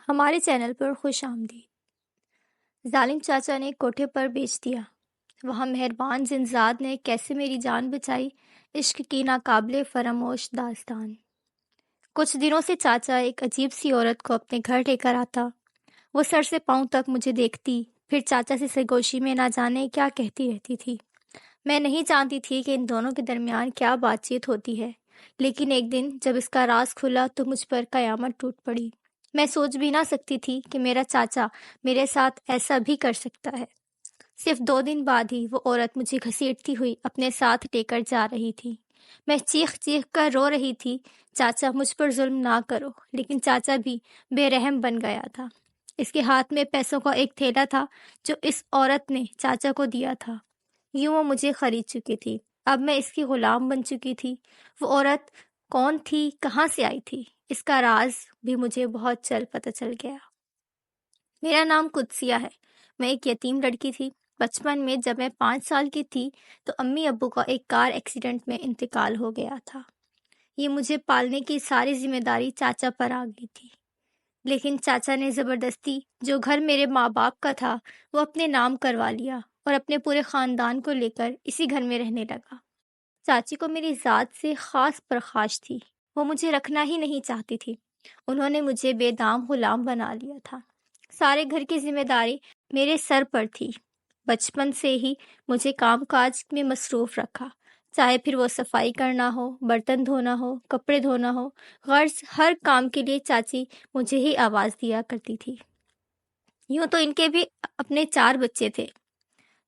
ہمارے چینل پر خوش آمدید۔ ظالم چاچا نے کوٹھے پر بیچ دیا، وہاں مہربان زنزاد نے کیسے میری جان بچائی، عشق کی ناقابل فراموش داستان۔ کچھ دنوں سے چاچا ایک عجیب سی عورت کو اپنے گھر لے کر آتا۔ وہ سر سے پاؤں تک مجھے دیکھتی، پھر چاچا سے سرگوشی میں نہ جانے کیا کہتی رہتی تھی۔ میں نہیں جانتی تھی کہ ان دونوں کے درمیان کیا بات چیت ہوتی ہے، لیکن ایک دن جب اس کا راز کھلا تو مجھ پر قیامت ٹوٹ پڑی۔ میں سوچ بھی نہ سکتی تھی کہ میرا چاچا میرے ساتھ ایسا بھی کر سکتا ہے۔ صرف 2 دن بعد ہی وہ عورت مجھے گھسیٹتی ہوئی اپنے ساتھ لے کر جا رہی تھی۔ میں چیخ چیخ کر رو رہی تھی، چاچا مجھ پر ظلم نہ کرو، لیکن چاچا بھی بے رحم بن گیا تھا۔ اس کے ہاتھ میں پیسوں کا ایک تھیلا تھا جو اس عورت نے چاچا کو دیا تھا۔ یوں وہ مجھے خرید چکی تھی، اب میں اس کی غلام بن چکی تھی۔ وہ عورت کون تھی، کہاں سے آئی تھی، اس کا راز بھی مجھے بہت جلد پتہ چل گیا۔ میرا نام قدسیہ ہے، میں ایک یتیم لڑکی تھی۔ بچپن میں جب میں 5 سال کی تھی تو امی ابو کا ایک کار ایکسیڈنٹ میں انتقال ہو گیا تھا۔ یہ مجھے پالنے کی ساری ذمہ داری چاچا پر آ گئی تھی، لیکن چاچا نے زبردستی جو گھر میرے ماں باپ کا تھا وہ اپنے نام کروا لیا اور اپنے پورے خاندان کو لے کر اسی گھر میں رہنے لگا۔ چاچی کو میری ذات سے خاص پرخاش تھی، وہ مجھے رکھنا ہی نہیں چاہتی تھی۔ انہوں نے مجھے بے دام غلام بنا لیا تھا۔ سارے گھر کی ذمہ داری میرے سر پر تھی۔ بچپن سے ہی مجھے کام کاج میں مصروف رکھا، چاہے پھر وہ صفائی کرنا ہو، برتن دھونا ہو، کپڑے دھونا ہو، غرض ہر کام کے لیے چاچی مجھے ہی آواز دیا کرتی تھی۔ یوں تو ان کے بھی اپنے 4 بچے تھے،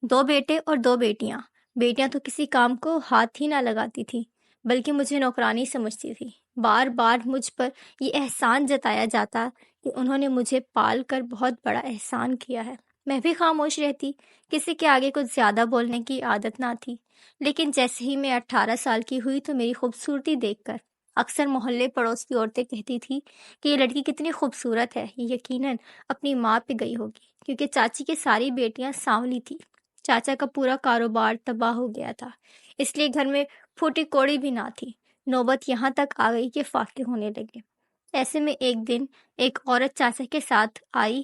2 بیٹے اور 2 بیٹیاں۔ بیٹیاں تو کسی کام کو ہاتھ ہی نہ لگاتی تھی، بلکہ مجھے نوکرانی سمجھتی تھی۔ بار بار مجھ پر یہ احسان جتایا جاتا کہ انہوں نے مجھے پال کر بہت بڑا احسان کیا ہے۔ میں بھی خاموش رہتی، کسی کے آگے کچھ زیادہ بولنے کی عادت نہ تھی۔ لیکن جیسے ہی میں 18 سال کی ہوئی تو میری خوبصورتی دیکھ کر اکثر محلے پڑوس کی عورتیں کہتی تھی کہ یہ لڑکی کتنی خوبصورت ہے، یہ یقیناً اپنی ماں پہ گئی ہوگی، کیونکہ چاچی کی ساری بیٹیاں سانولی تھی۔ چاچا کا پورا کاروبار تباہ ہو گیا تھا، اس لیے گھر میں پھوٹی کوڑی بھی نہ تھی۔ نوبت یہاں تک آ گئی کہ فاقے ہونے لگے۔ ایسے میں ایک دن ایک عورت چاچا کے ساتھ آئی،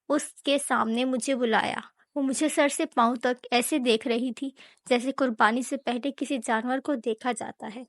اس کے سامنے مجھے بلایا۔ وہ مجھے سر سے پاؤں تک ایسے دیکھ رہی تھی جیسے قربانی سے پہلے کسی جانور کو دیکھا جاتا ہے۔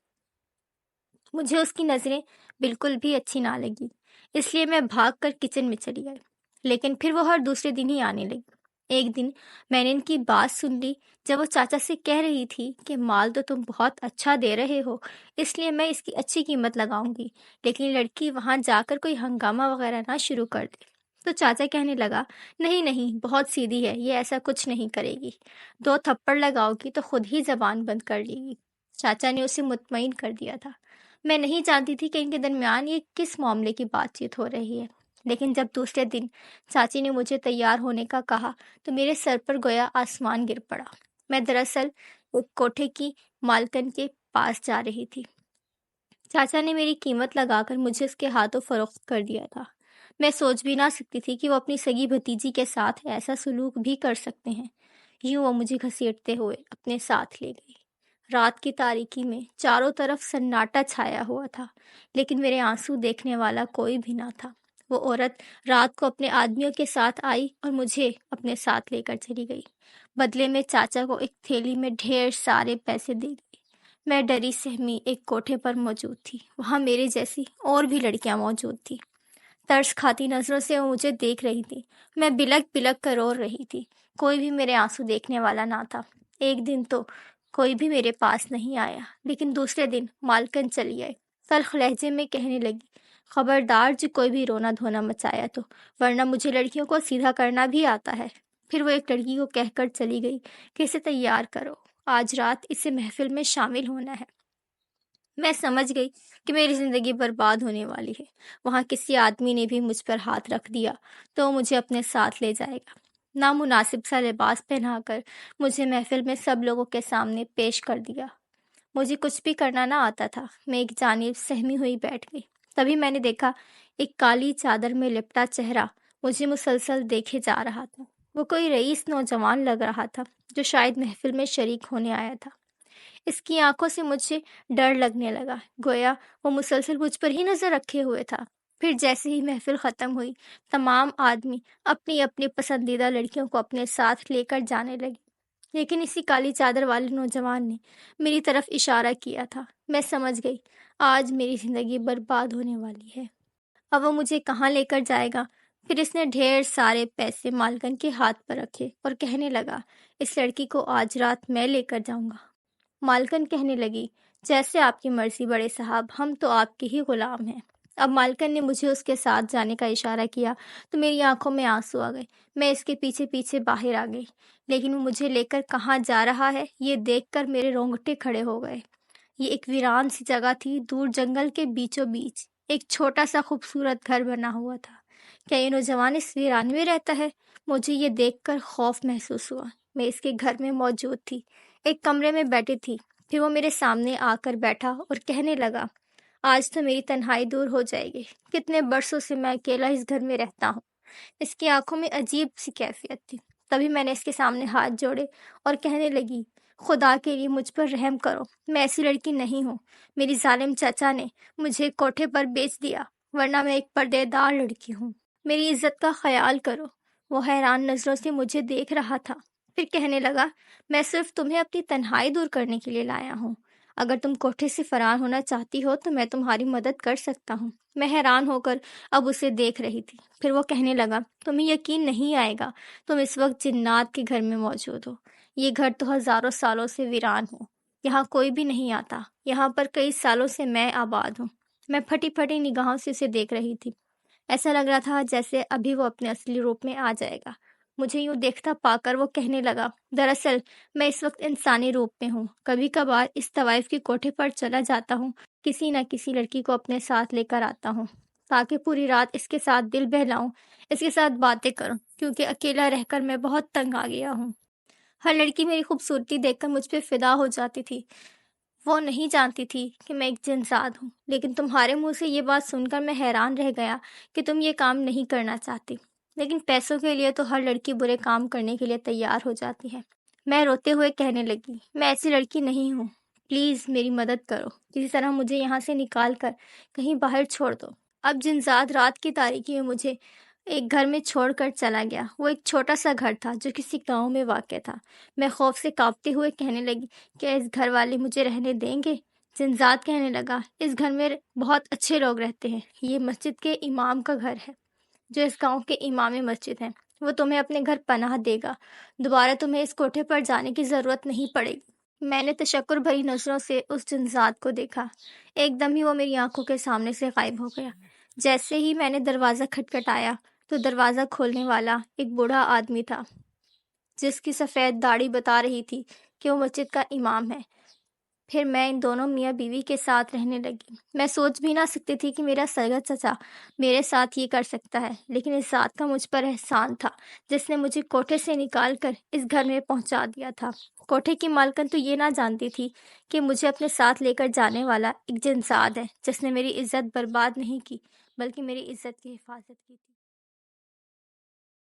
مجھے اس کی نظریں بالکل بھی اچھی نہ لگی، اس لیے میں بھاگ کر کچن میں چلی گئی، لیکن پھر وہ ہر دوسرے دن ہی آنے لگی۔ ایک دن میں نے ان کی بات سن لی جب وہ چاچا سے کہہ رہی تھی کہ مال تو تم بہت اچھا دے رہے ہو، اس لیے میں اس کی اچھی قیمت لگاؤں گی، لیکن لڑکی وہاں جا کر کوئی ہنگامہ وغیرہ نہ شروع کر دے۔ تو چاچا کہنے لگا، نہیں نہیں، بہت سیدھی ہے، یہ ایسا کچھ نہیں کرے گی، 2 تھپڑ لگاؤ گی تو خود ہی زبان بند کر لے گی۔ چاچا نے اسے مطمئن کر دیا تھا۔ میں نہیں جانتی تھی کہ ان کے درمیان یہ کس معاملے کی بات چیت ہو رہی ہے، لیکن جب دوسرے دن چاچی نے مجھے تیار ہونے کا کہا تو میرے سر پر گویا آسمان گر پڑا۔ میں دراصل ایک کوٹھے کی مالکن کے پاس جا رہی تھی۔ چاچا نے میری قیمت لگا کر مجھے اس کے ہاتھوں فروخت کر دیا تھا۔ میں سوچ بھی نہ سکتی تھی کہ وہ اپنی سگی بھتیجی کے ساتھ ایسا سلوک بھی کر سکتے ہیں۔ یوں وہ مجھے گھسیٹتے ہوئے اپنے ساتھ لے گئی۔ رات کی تاریکی میں چاروں طرف سناٹا چھایا ہوا تھا، لیکن میرے آنسو دیکھنے والا کوئی بھی نہ تھا۔ وہ عورت رات کو اپنے آدمیوں کے ساتھ آئی اور مجھے اپنے ساتھ لے کر چلی گئی۔ بدلے میں چاچا کو ایک تھیلی میں ڈھیر سارے پیسے دے گئی۔ میں ڈری سہمی ایک کوٹھے پر موجود تھی، وہاں میرے جیسی اور بھی لڑکیاں موجود تھیں۔ ترس کھاتی نظروں سے وہ مجھے دیکھ رہی تھی۔ میں بلک بلک کر رو رہی تھی، کوئی بھی میرے آنسو دیکھنے والا نہ تھا۔ ایک دن تو کوئی بھی میرے پاس نہیں آیا، لیکن دوسرے دن مالکن چلی آئی۔ تلخ لہجے میں کہنے لگی، خبردار جو کوئی بھی رونا دھونا مچایا تو، ورنہ مجھے لڑکیوں کو سیدھا کرنا بھی آتا ہے۔ پھر وہ ایک لڑکی کو کہہ کر چلی گئی کہ اسے تیار کرو، آج رات اسے محفل میں شامل ہونا ہے۔ میں سمجھ گئی کہ میری زندگی برباد ہونے والی ہے۔ وہاں کسی آدمی نے بھی مجھ پر ہاتھ رکھ دیا تو وہ مجھے اپنے ساتھ لے جائے گا۔ نامناسب سا لباس پہنا کر مجھے محفل میں سب لوگوں کے سامنے پیش کر دیا۔ مجھے کچھ بھی کرنا نہ آتا تھا۔ میں ایک جانب سہمی ہوئی بیٹھ گئی۔ تبھی میں نے دیکھا ایک کالی چادر میں لپٹا چہرہ مجھے مسلسل دیکھے جا رہا تھا۔ وہ کوئی رئیس نوجوان لگ رہا تھا جو شاید محفل میں شریک ہونے آیا تھا۔ اس کی آنکھوں سے مجھے ڈر لگنے لگا، گویا وہ مسلسل مجھ پر ہی نظر رکھے ہوئے تھا۔ پھر جیسے ہی محفل ختم ہوئی، تمام آدمی اپنی اپنی پسندیدہ لڑکیوں کو اپنے ساتھ لے کر جانے لگے، لیکن اسی کالی چادر والے نوجوان نے میری طرف اشارہ کیا تھا۔ میں سمجھ گئی آج میری زندگی برباد ہونے والی ہے۔ اب وہ مجھے کہاں لے کر جائے گا؟ پھر اس نے ڈھیر سارے پیسے مالکن کے ہاتھ پر رکھے اور کہنے لگا، اس لڑکی کو آج رات میں لے کر جاؤں گا۔ مالکن کہنے لگی، جیسے آپ کی مرضی بڑے صاحب، ہم تو آپ کے ہی غلام ہیں۔ اب مالکن نے مجھے اس کے ساتھ جانے کا اشارہ کیا تو میری آنکھوں میں آنسو آ گئے۔ میں اس کے پیچھے پیچھے باہر آ گئی، لیکن وہ مجھے لے کر کہاں جا رہا ہے یہ دیکھ کر میرے رونگٹے کھڑے ہو گئے۔ یہ ایک ویران سی جگہ تھی، دور جنگل کے بیچوں بیچ ایک چھوٹا سا خوبصورت گھر بنا ہوا تھا۔ کیا یہ نوجوان اس ویرانے میں رہتا ہے؟ مجھے یہ دیکھ کر خوف محسوس ہوا۔ میں اس کے گھر میں موجود تھی، ایک کمرے میں بیٹھی تھی۔ پھر وہ میرے سامنے آ کر بیٹھا اور کہنے لگا، آج تو میری تنہائی دور ہو جائے گی۔ کتنے برسوں سے میں اکیلا اس گھر میں رہتا ہوں۔ اس کی آنکھوں میں عجیب سی کیفیت تھی۔ تبھی میں نے اس کے سامنے ہاتھ جوڑے اور کہنے لگی، خدا کے لیے مجھ پر رحم کرو، میں ایسی لڑکی نہیں ہوں۔ میری ظالم چچا نے مجھے کوٹھے پر بیچ دیا، ورنہ میں ایک پردے دار لڑکی ہوں۔ میری عزت کا خیال کرو۔ وہ حیران نظروں سے مجھے دیکھ رہا تھا، پھر کہنے لگا، میں صرف تمہیں اپنی تنہائی دور کرنے کے لیے لایا ہوں۔ اگر تم کوٹھے سے فرار ہونا چاہتی ہو تو میں تمہاری مدد کر سکتا ہوں۔ میں حیران ہو کر اب اسے دیکھ رہی تھی۔ پھر وہ کہنے لگا، تمہیں یقین نہیں آئے گا، تم اس وقت جنات کے گھر میں موجود ہو۔ یہ گھر تو ہزاروں سالوں سے ویران ہے، یہاں کوئی بھی نہیں آتا۔ یہاں پر کئی سالوں سے میں آباد ہوں۔ میں پھٹی پھٹی نگاہوں سے اسے دیکھ رہی تھی۔ ایسا لگ رہا تھا جیسے ابھی وہ اپنے اصلی روپ میں آ جائے گا۔ مجھے یوں دیکھتا پا کر وہ کہنے لگا، دراصل میں اس وقت انسانی روپ میں ہوں۔ کبھی کبھار اس طوائف کے کوٹھے پر چلا جاتا ہوں، کسی نہ کسی لڑکی کو اپنے ساتھ لے کر آتا ہوں تاکہ پوری رات اس کے ساتھ دل بہلاؤں، اس کے ساتھ باتیں کروں، کیونکہ اکیلا رہ کر میں بہت تنگ آ گیا ہوں۔ ہر لڑکی میری خوبصورتی دیکھ کر مجھ پہ فدا ہو جاتی تھی۔ وہ نہیں جانتی تھی کہ میں ایک جنزاد ہوں، لیکن تمہارے منہ سے یہ بات سن کر میں حیران رہ گیا کہ تم یہ کام نہیں کرنا چاہتی، لیکن پیسوں کے لیے تو ہر لڑکی برے کام کرنے کے لیے تیار ہو جاتی ہے۔ میں روتے ہوئے کہنے لگی، میں ایسی لڑکی نہیں ہوں، پلیز میری مدد کرو، کسی طرح مجھے یہاں سے نکال کر کہیں باہر چھوڑ دو۔ اب جنزاد رات کی تاریکی میں مجھے ایک گھر میں چھوڑ کر چلا گیا۔ وہ ایک چھوٹا سا گھر تھا جو کسی گاؤں میں واقع تھا۔ میں خوف سے کانپتے ہوئے کہنے لگی، کیا اس گھر والے مجھے رہنے دیں گے؟ جنزاد کہنے لگا، اس گھر میں بہت اچھے لوگ رہتے ہیں، یہ مسجد کے امام کا گھر ہے، جو اس گاؤں کے امام مسجد ہیں۔ وہ تمہیں اپنے گھر پناہ دے گا، دوبارہ تمہیں اس کوٹھے پر جانے کی ضرورت نہیں پڑے گی۔ میں نے تشکر بھری نظروں سے اس جنزاد کو دیکھا، ایک دم ہی وہ میری آنکھوں کے سامنے سے غائب ہو گیا۔ جیسے ہی میں نے دروازہ کھٹکھٹایا تو دروازہ کھولنے والا ایک بوڑھا آدمی تھا، جس کی سفید داڑھی بتا رہی تھی کہ وہ مسجد کا امام ہے۔ پھر میں ان دونوں میاں بیوی کے ساتھ رہنے لگی۔ میں سوچ بھی نہ سکتی تھی کہ میرا سگا چچا میرے ساتھ یہ کر سکتا ہے، لیکن اس ذات کا مجھ پر احسان تھا جس نے مجھے کوٹھے سے نکال کر اس گھر میں پہنچا دیا تھا۔ کوٹھے کی مالکن تو یہ نہ جانتی تھی کہ مجھے اپنے ساتھ لے کر جانے والا ایک جنزاد ہے، جس نے میری عزت برباد نہیں کی بلکہ میری عزت کی حفاظت کی تھی۔